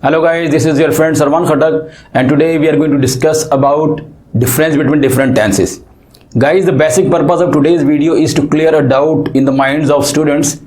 Hello guys, this is your friend Sarwan Khattak, and today we are going to discuss about difference between different tenses. Guys, the basic purpose of today's video is to clear a doubt in the minds of students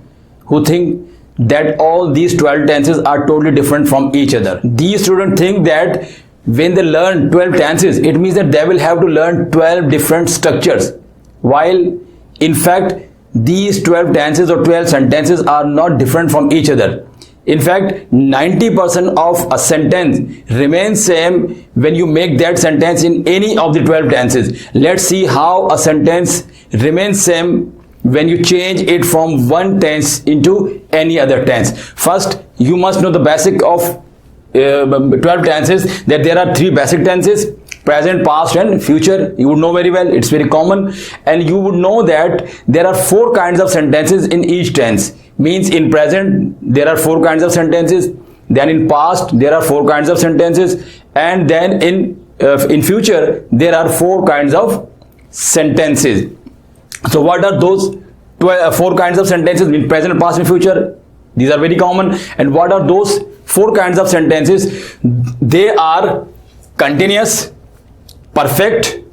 who think that all these 12 tenses are totally different from each other. These students think that when they learn 12 tenses, it means that they will have to learn 12 different structures, while in fact these 12 tenses or 12 sentences are not different from each other. In fact, 90% of a sentence remains same when you make that sentence in any of the 12 tenses. Let's see how a sentence remains same when you change it from one tense into any other tense. First, you must know the basic of 12 tenses, that there are 3 basic tenses: present, past and future. You would know very well, it's very common. And you would know that there are 4 kinds of sentences in each tense. Means in present there are 4 kinds of sentences, then in past there are 4 kinds of sentences, and then in future there are 4 kinds of sentences. So what are those 4 kinds of sentences in present, past and future? These are very common. And what are those 4 kinds of sentences? They are continuous, perfect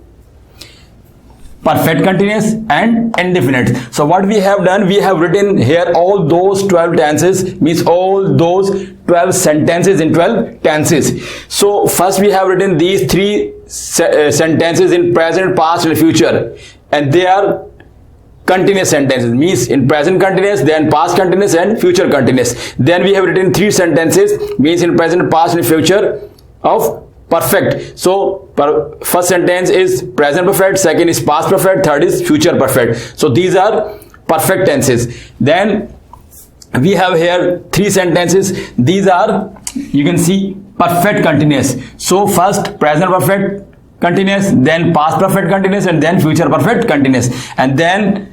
continuous and indefinite. So what we have done, we have written here all those 12 tenses, means all those 12 sentences in 12 tenses. So first we have written these 3 sentences in present, past and future, and they are continuous sentences, means in present continuous, then past continuous and future continuous. Then we have written 3 sentences, means in present, past and future of perfect. So first sentence is present perfect, second is past perfect, third is future perfect. So these are perfect tenses. Then we have here 3 sentences. These are, you can see, perfect continuous. So first present perfect continuous, then past perfect continuous, and then future perfect continuous. And then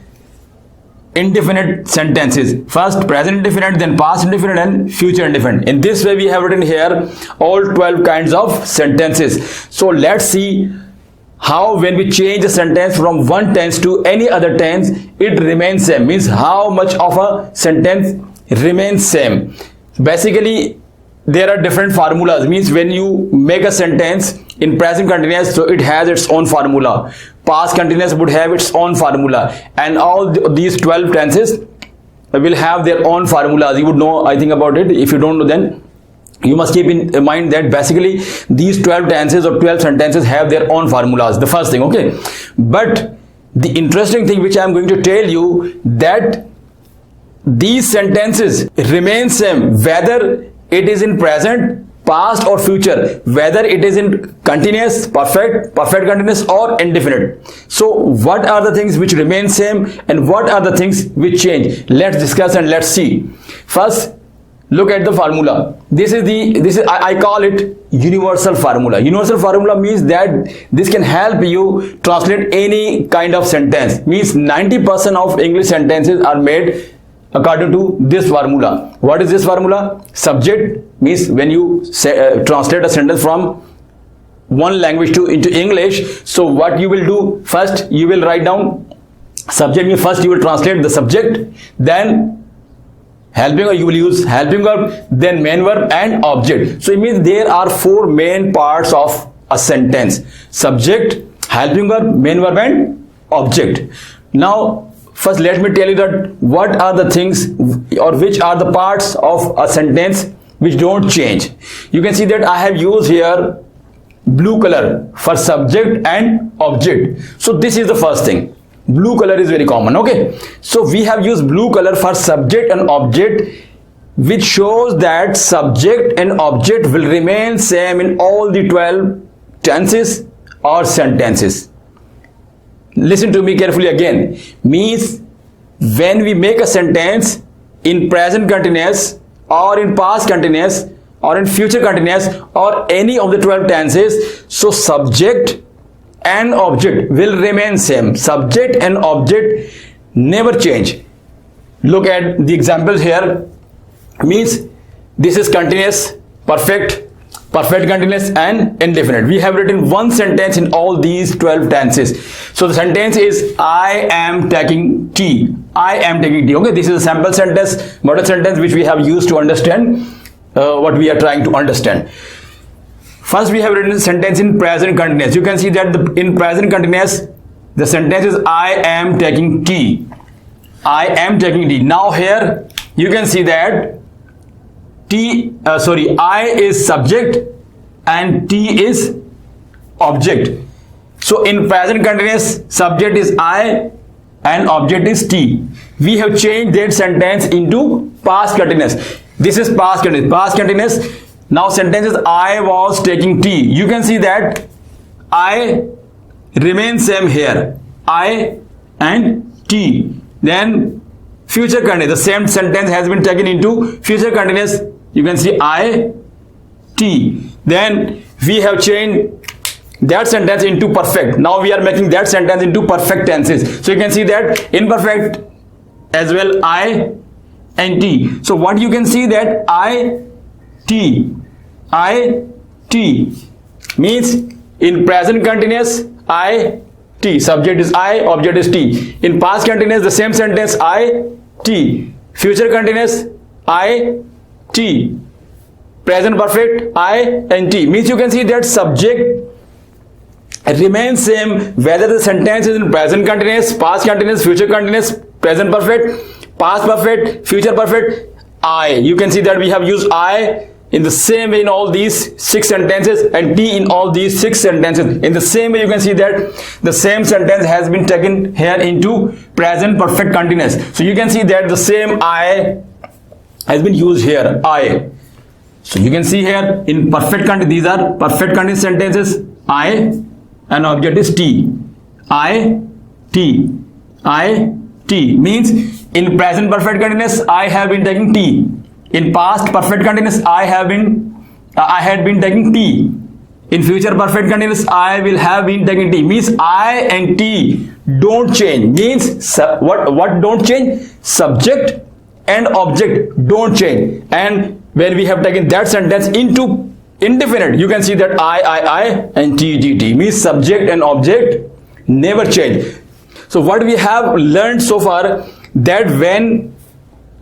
indefinite sentences: first present indefinite, then past indefinite and future indefinite. In this way we have written here all 12 kinds of sentences. So let's see how when we change a sentence from one tense to any other tense, it remains same. Means how much of a sentence remains same. Basically there are different formulas. Means when you make a sentence in present continuous, so it has its own formula. Past continuous would have its own formula, and all these 12 tenses will have their own formulas. You would know, I think, about it. If you don't know, then you must keep in mind that basically these 12 tenses or 12 sentences have their own formulas. The first thing, okay. But the interesting thing which I am going to tell you, that these sentences remain same whether it is in present, past or future, whether it is in continuous, perfect continuous or indefinite. So what are the things which remain same and what are the things which change? Let's discuss and let's see. First, look at the formula. This is I call it universal formula. Universal formula means that this can help you translate any kind of sentence. Means 90% of English sentences are made according to this formula. What is this formula? Subject, means when you translate a sentence from one language into English, so what you will do, first you will write down subject. Means first you will translate the subject, then helping, or you will use helping verb, then main verb and object. So it means there are 4 main parts of a sentence: subject, helping verb, main verb and object. Now first let me tell you that what are the things or which are the parts of a sentence which don't change. You can see that I have used here blue color for subject and object. So this is the first thing. Blue color is very common, okay. So we have used blue color for subject and object, which shows that subject and object will remain same in all the 12 tenses or sentences. Listen to me carefully again. Means when we make a sentence in present continuous or in past continuous or in future continuous or any of the 12 tenses, so subject and object will remain same. Subject and object never change. Look at the examples here. Means this is continuous, perfect continuous and indefinite. We have written one sentence in all these 12 tenses. So the sentence is I am taking tea. I am taking tea. Okay, this is a sample sentence, model sentence which we have used to understand what we are trying to understand. First, we have written sentence in present continuous. You can see that in present continuous, the sentence is I am taking tea. I am taking tea. Now here, you can see that I is subject and T is object. So in present continuous, subject is I and object is T. We have changed that sentence into past continuous. This is past continuous. Past continuous. Now sentence is I was taking tea. You can see that I remains same here. I and T. Then future continuous. The same sentence has been taken into future continuous. You can see I, T. Then we have changed that sentence into perfect. Now we are making that sentence into perfect tenses. So you can see that imperfect as well, I and T. So what you can see that I, T means in present continuous I, T. Subject is I, object is T. In past continuous, the same sentence I, T. Future continuous I, T. Present perfect I and T. Means you can see that subject remains same whether the sentence is in present continuous, past continuous, future continuous, present perfect, past perfect, future perfect, I. You can see that we have used I in the same way in all these 6 sentences and T in all these 6 sentences. In the same way, you can see that the same sentence has been taken here into present perfect continuous. So you can see that the same I has been used here, I. So you can see here in perfect continuous, these are perfect continuous sentences, I and object is T. I, T. I, T means in present perfect continuous I have been taking T. In past perfect continuous I had been taking T. In future perfect continuous I will have been taking T. Means I and T don't change. Means what don't change? Subject and object don't change. And when we have taken that sentence into indefinite, you can see that I and T means subject and object never change. So what we have learned so far, that when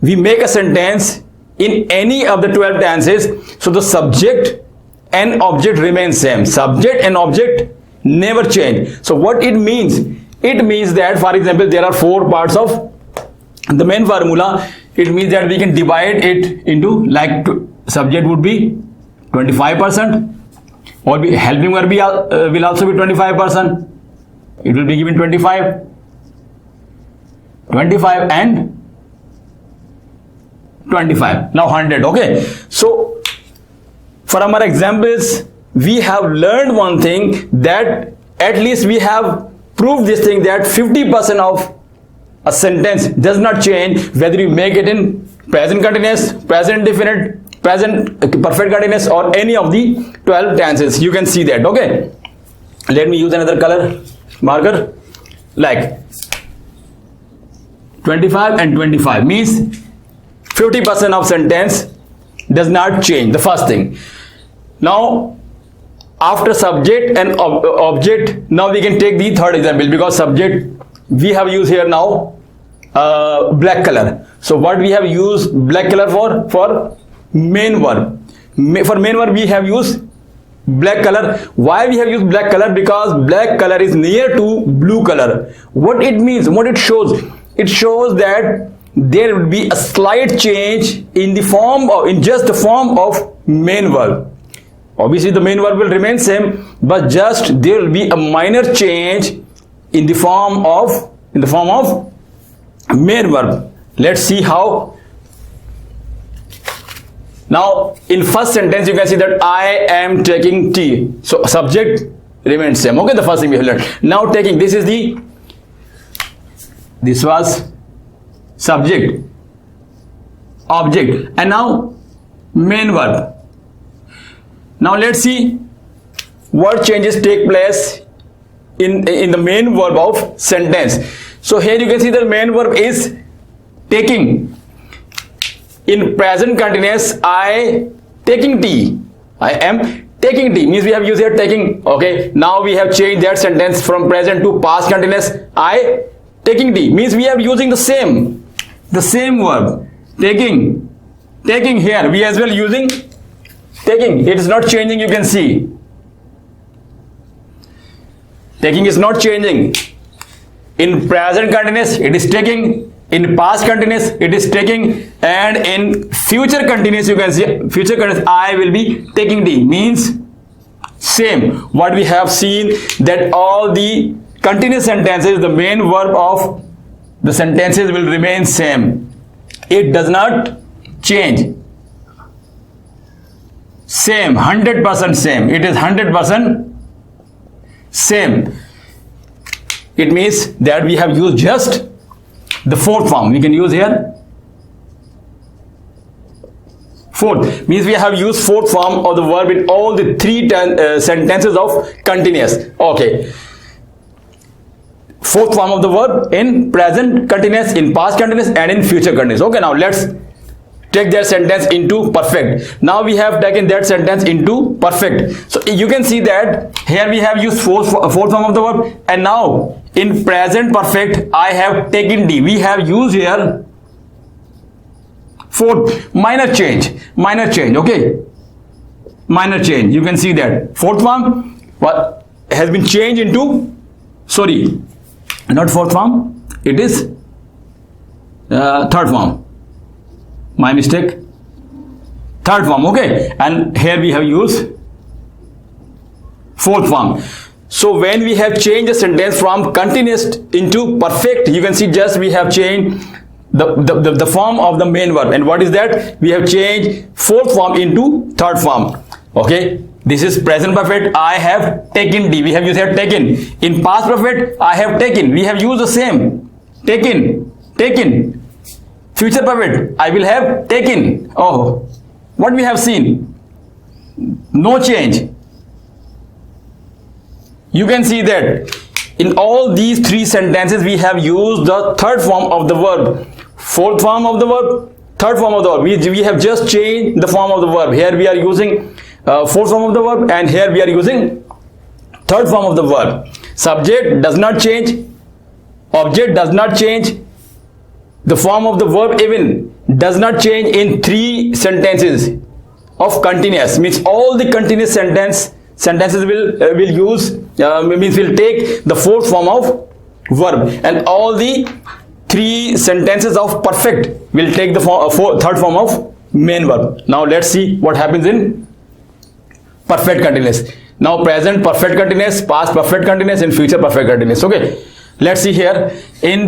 we make a sentence in any of the 12 tenses, so the subject and object remain same. Subject and object never change. So what it means? It means that, for example, there are 4 parts of the main formula. It means that we can divide it into, like, subject would be 25%, or helping verb will also be 25%. It will be given 25 and 25. Now 100. Okay. So for our examples, we have learned one thing, that at least we have proved this thing, that 50% of a sentence does not change whether you make it in present continuous, present indefinite, present perfect continuous, or any of the 12 tenses. You can see that. Okay, let me use another color marker, like 25 and 25 means 50% of sentence does not change. The first thing. Now after subject and object, now we can take the third example, because subject we have used here now black color. So what we have used black color for main verb. For main verb we have used black color. Why we have used black color? Because black color is near to blue color. What it means, what it shows? It shows that there will be a slight change in the form of, in just the form of main verb. Obviously the main verb will remain same, but just there will be a minor change in the form of main verb. Let's see how. Now in first sentence you can see that I am taking tea. So subject remains same. Okay, the first thing we have learned. Now taking, this was subject, object, and now main verb. Now let's see what changes take place in the main verb of sentence. So here you can see the main verb is taking. In present continuous, I taking tea. I am taking tea means we have used here taking. Okay, now we have changed that sentence from present to past continuous. I taking tea means we are using the same verb, taking. Taking, here we as well using taking. It is not changing, you can see. Taking is not changing. In present continuous it is taking, in past continuous it is taking, and in future continuous you can see, future continuous I will be taking the, means same. What we have seen, that all the continuous sentences, the main verb of the sentences will remain same. It does not change. Same, 100% same. It is 100% same. It means that we have used just the fourth form. We can use here fourth, means we have used fourth form of the verb in all the three sentences of continuous. Okay, fourth form of the verb in present continuous, in past continuous, and in future continuous. Okay, now let's take that sentence into perfect. Now we have taken that sentence into perfect. So you can see that here we have used fourth form of the verb, and now in present perfect I have taken D. We have used here fourth, minor change, okay, minor change. You can see that fourth form what has been changed into, sorry, not fourth form, it is third form. My mistake, third form. Okay, and here we have used fourth form. So when we have changed the sentence from continuous into perfect, you can see just we have changed the form of the main verb. And what is that? We have changed fourth form into third form. Okay, this is present perfect. I have taken D. We have used here taken. In past perfect I have taken. We have used the same, taken. Future perfect I will have taken. Oh, what we have seen, no change. You can see that in all these three sentences we have used the third form of the verb, fourth form of the verb, third form of the verb. We have just changed the form of the verb. Here we are using fourth form of the verb, and here we are using third form of the verb. Subject does not change, object does not change, the form of the verb even does not change in three sentences of continuous. Means all the continuous sentences will use means will take the fourth form of verb, and all the three sentences of perfect will take the third form of main verb. Now let's see what happens in perfect continuous. Now present perfect continuous, past perfect continuous, and future perfect continuous. Okay, let's see here. In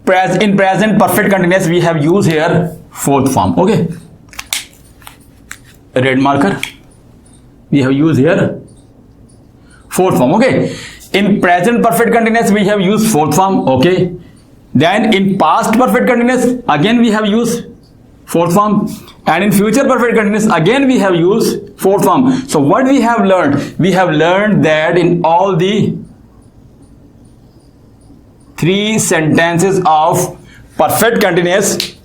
present perfect continuous we have used here fourth form. Okay, red marker, we have used here fourth form. Okay, in present perfect continuous we have used fourth form. Okay, then in past perfect continuous again we have used fourth form, and in future perfect continuous again we have used fourth form. So what we have learned? We have learned that in all the three sentences of perfect continuous,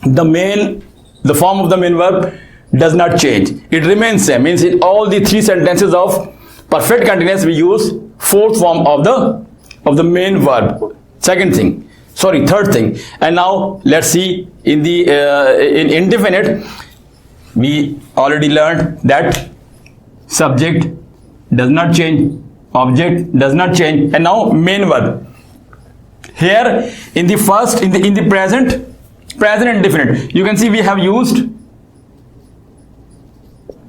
the form of the main verb does not change. It remains same. Means in all the three sentences of perfect continuous we use fourth form of the main verb. Third thing. And now let's see in the in indefinite. We already learned that subject does not change, object does not change, and now main verb. Here in the first, in the present indefinite, you can see we have used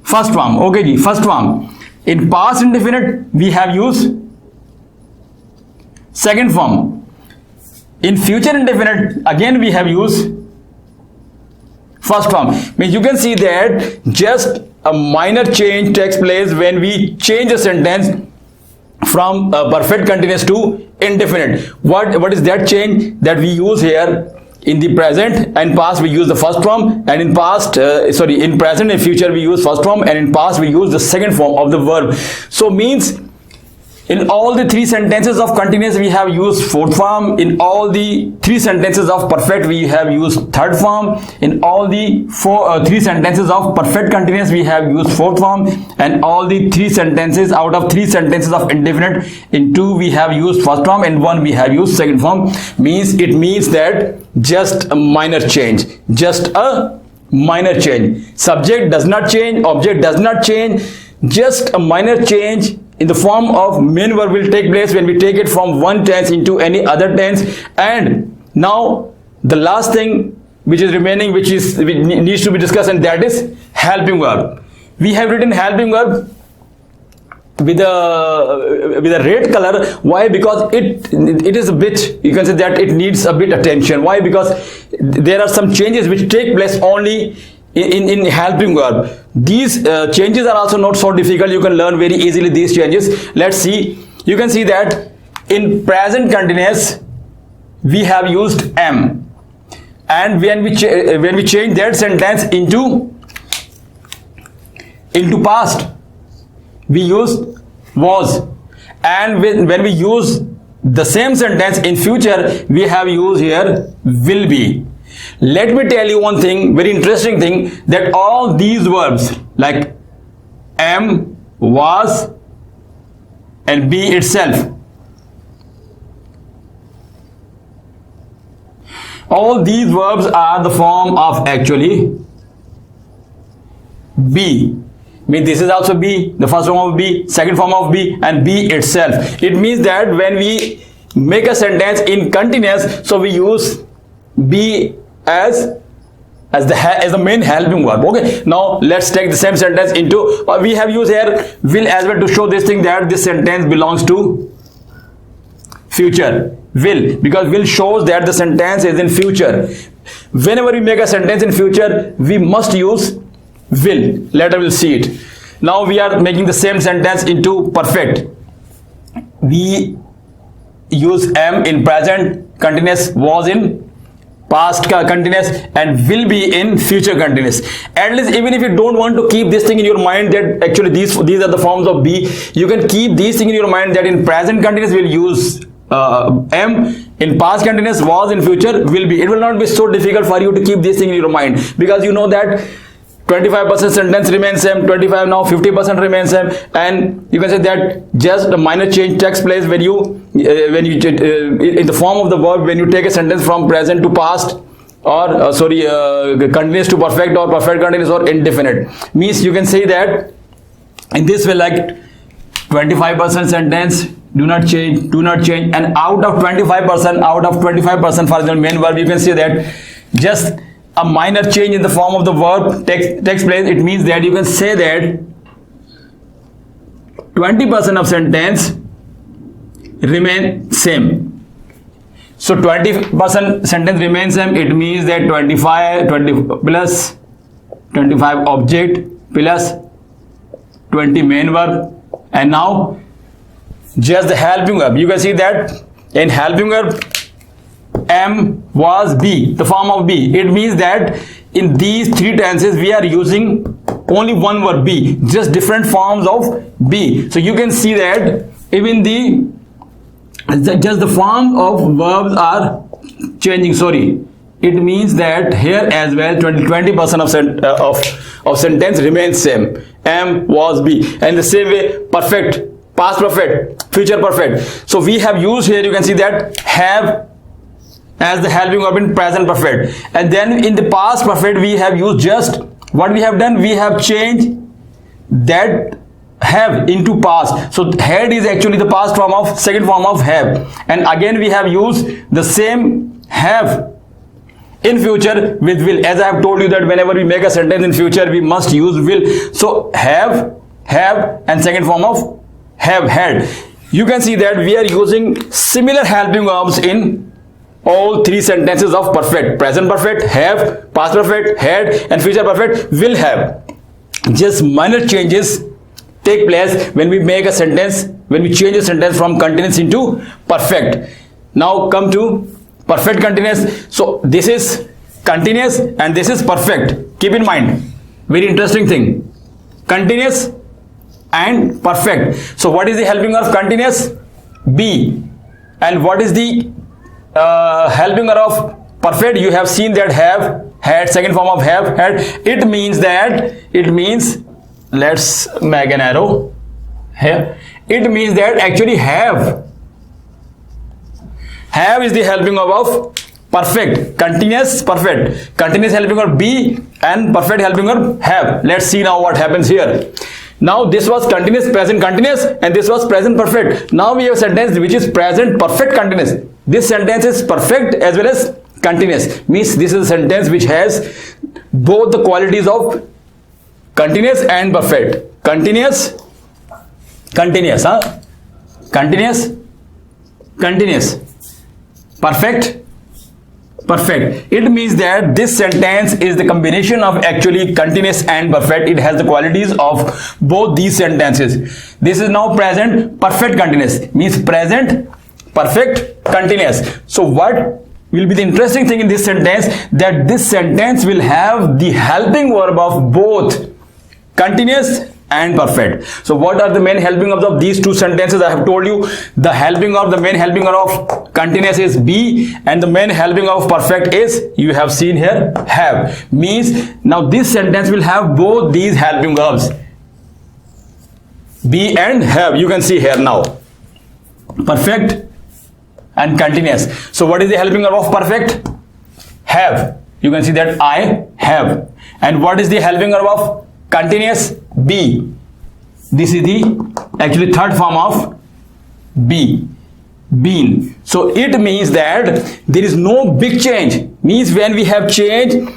first form. Okay ji, first form. In past indefinite we have used second form. In future indefinite again we have used first form. Means you can see that just a minor change takes place when we change a sentence from perfect continuous to indefinite. What is that change that we use here? In the present and past we use the first form, and in present and future we use first form, and in past we use the second form of the verb. So means in all the three sentences of continuous we have used fourth form. In all the three sentences of perfect we have used third form. In all the three sentences of perfect continuous we have used fourth form, and all the three sentences out of three sentences of indefinite, in two we have used first form, and one we have used second form. It means that just a minor change, just a minor change. Subject does not change, object does not change, just a minor change in the form of main verb will take place when we take it from one tense into any other tense. And now the last thing which is remaining, which needs to be discussed, and that is helping verb. We have written helping verb with a red color. Why? Because it is a bit, you can say that it needs a bit attention. Why? Because there are some changes which take place only in helping verb. These changes are also not so difficult. You can learn very easily these changes. Let's see. You can see that in present continuous we have used am, and when we change that sentence into past, we use was, and when we use the same sentence in future, we have used here will be. Let me tell you one thing, very interesting thing, that all these verbs like am, was and be itself, all these verbs are the form of actually be. Means this is also be, the first form of be, second form of be, and be itself. It means that when we make a sentence in continuous, so we use be as the main helping verb. Okay, now let's take the same sentence into, we have used here will as well to show this thing that this sentence belongs to future. Will, because will shows that the sentence is in future. Whenever we make a sentence in future, we must use will. Later we'll see it. Now we are making the same sentence into perfect. We use am in present continuous, was in past continuous, and will be in future continuous. At least even if you don't want to keep this thing in your mind that actually these are the forms of be, you can keep these thing in your mind that in present continuous we'll use am, in past continuous was, in future will be. It will not be so difficult for you to keep this thing in your mind, because you know that 25% sentence remains same, 25 now 50% remains same, and you can say that just a minor change takes place when you in the form of the verb when you take a sentence from present to past, or continuous to perfect, or perfect continuous, or indefinite. Means you can say that in this way, like 25% sentence do not change, and out of 25% for the main verb, you can say that just a minor change in the form of the verb takes place. It means that you can say that 20% of sentence remain same. So 20% sentence remains same. It means that 20 plus 25 object plus 20 main verb, and now just the helping verb. You can see that in helping verb, am, was, be, the form of be. It means that in these three tenses we are using only one verb be, just different forms of be. So you can see that even just the form of verbs are changing. It means that here as well 20% of sentence remains same. Am, was, be, and the same way perfect, past perfect, future perfect. So we have used here, you can see that have as the helping verb in present perfect, and then in the past perfect we have used just what we have done, we have changed that have into past. So had is actually the past form of second form of have, and again we have used the same have in future with will. As I have told you that whenever we make a sentence in future we must use will. So have, and second form of have, had. You can see that we are using similar helping verbs in all three sentences of perfect: present perfect, have; past perfect, had; and future perfect, will have. Just minor changes take place when we make a sentence, when we change a sentence from continuous into perfect. Now come to perfect continuous. So this is continuous and this is perfect. Keep in mind, very interesting thing, continuous and perfect. So what is the helping verb of continuous? Be. And what is the helping verb of perfect? You have seen that have, had, second form of have, had. It means, let's make an arrow here. It means that actually have is the helping verb of perfect, continuous, perfect, continuous helping verb be, and perfect helping verb have. Let's see now what happens here. Now this was continuous present continuous, and this was present perfect. Now we have a sentence which is present perfect continuous. This sentence is perfect as well as continuous, means this is a sentence which has both the qualities of continuous and perfect. Continuous, continuous, continuous, continuous, perfect, perfect. It means that this sentence is the combination of actually continuous and perfect. It has the qualities of both these sentences. This is now present perfect continuous, means present perfect continuous. So what will be the interesting thing in this sentence, that this sentence will have the helping verb of both continuous and perfect. So what are the main helping verbs of these two sentences? I have told you the helping verb, the main helping verb of continuous is be, and the main helping verb of perfect is, you have seen here, have. Means now this sentence will have both these helping verbs, be and have. You can see here now, perfect and continuous. So what is the helping verb of perfect? Have. You can see that I have. And what is the helping verb of continuous? Be. This is the actually third form of be, been. So it means that there is no big change. Means when we have changed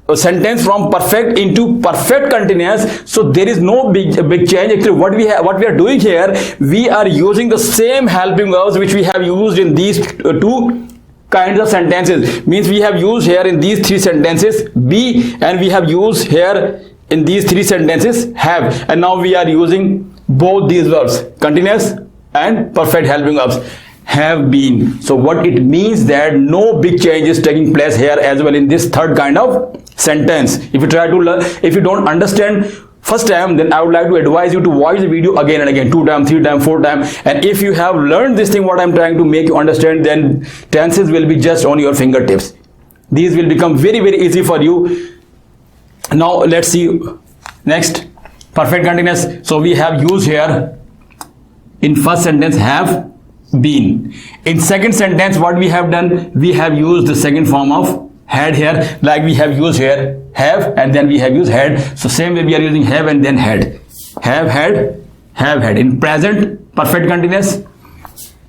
a sentence from perfect into perfect continuous, so there is no big change. Actually what we are doing here, we are using the same helping verbs which we have used in these two kinds of sentences. Means we have used here in these three sentences be, and we have used here in these three sentences have, and now we are using both these verbs, continuous and perfect helping verbs, have been. So what it means that no big change is taking place here as well in this third kind of sentence. If you try to learn, if you don't understand first time, then I would like to advise you to watch the video again and again, 2 times, 3 times, 4 times, and if you have learned this thing what I'm trying to make you understand, then tenses will be just on your fingertips. These will become very, very easy for you. Now let's see next, perfect continuous. So we have used here in first sentence have been. In second sentence what we have done, we have used the second form of had here, like we have used here have and then we have used had. So same way we are using have and then had. Have had, have had. In present perfect continuous,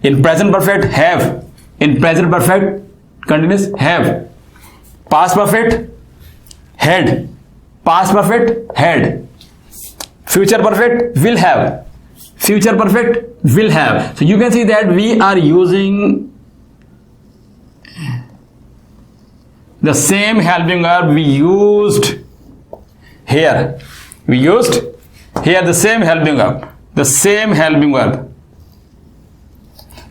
in present perfect have, in present perfect continuous have. Past perfect had, past perfect had. Future perfect will have, future perfect will have. So you can see that we are using the same helping verb we used here. We used here the same helping verb, the same helping verb,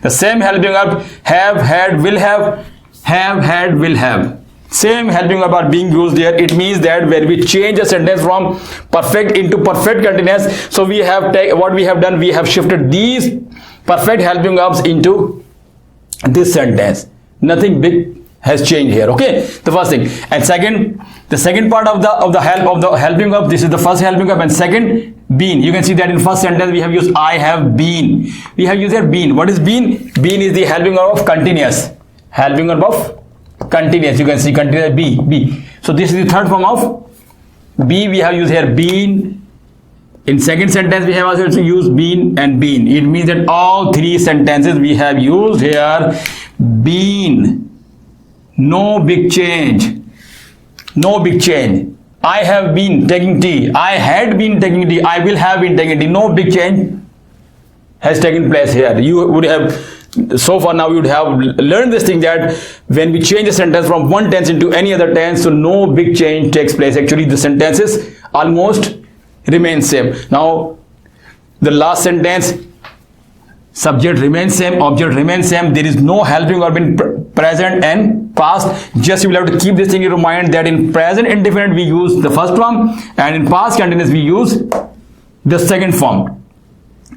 the same helping verb have, had, will have, had, will have. Same helping verb are being used here. It means that when we change a sentence from perfect into perfect continuous, so we have what we have done, we have shifted these perfect helping verbs into this sentence. Nothing big has changed here. Okay, the first thing. And second, the second part of the helping verb, this is the first helping verb, and second been. You can see that in first sentence we have used I have been. We have used here been. What is been? Been is the helping verb of continuous. Helping verb of continuous. You can see continuous be. So this is the third form of be. We have used here been. In second sentence we have also used been and been. It means that all three sentences we have used here been. No big change. No big change. I have been taking tea. I had been taking tea. I will have been taking tea. No big change has taken place here. You would have, so far now you would have learned this thing that when we change a sentence from one tense into any other tense, so no big change takes place. Actually the sentences almost remain same. Now the last sentence, subject remains same, object remains same. There is no helping verb in present and past. Just you will have to keep this thing in your mind that in present indefinite we use the first form, and in past continuous we use the second form.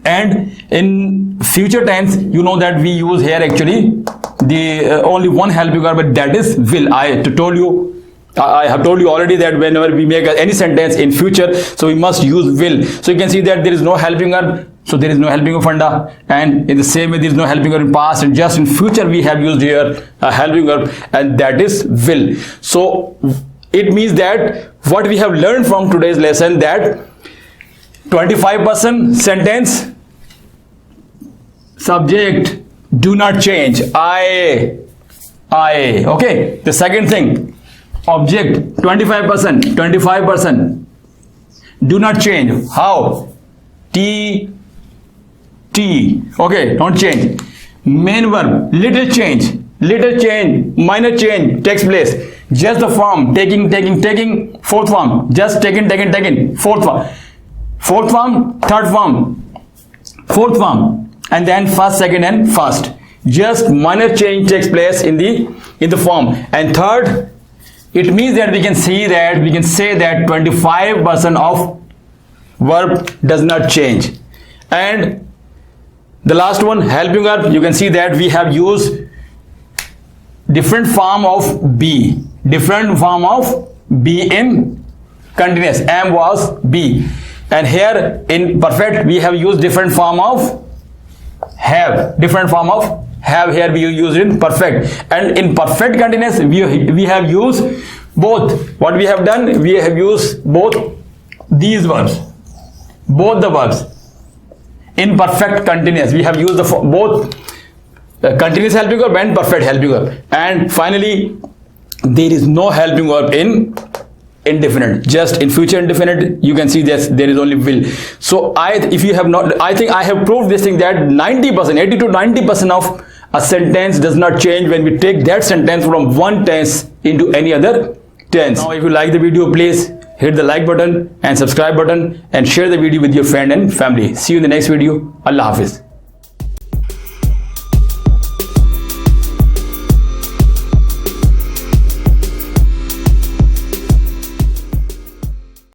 And in future tense, you know that we use here actually the only one helping verb, but that is will. I have told you already that whenever we make any sentence in future, so we must use will. So you can see that there is no helping verb So there is no helping verb funda, and in the same way there is no helping verb in past, and just in future we have used here a helping verb, and that is will. So it means that what we have learned from today's lesson, that 25% sentence, subject do not change, I, okay. The second thing, object 25% do not change, how, T, okay, don't change. Main verb, little change, minor change takes place. Just the form, taking, fourth form, just taken, fourth form, third form, fourth form, and then first, second, and first. Just minor change takes place in the form. And third, it means that we can say that 25% of verb does not change. And the last one, helping verb, you can see that we have used different form of be in continuous. Am was be, and here in perfect we have used different form of have. Here we use in perfect, and in perfect continuous we have used both. What we have done, we have used both these verbs, both the verbs. In perfect continuous we have used both continuous helping verb and perfect helping verb. And finally, there is no helping verb in indefinite. Just in future indefinite you can see that there is only will. So I think I have proved this thing, that 80 to 90% of a sentence does not change when we take that sentence from one tense into any other tense. Now if you like the video, please hit the like button and subscribe button, and share the video with your friend and family. See you in the next video. Allah Hafiz.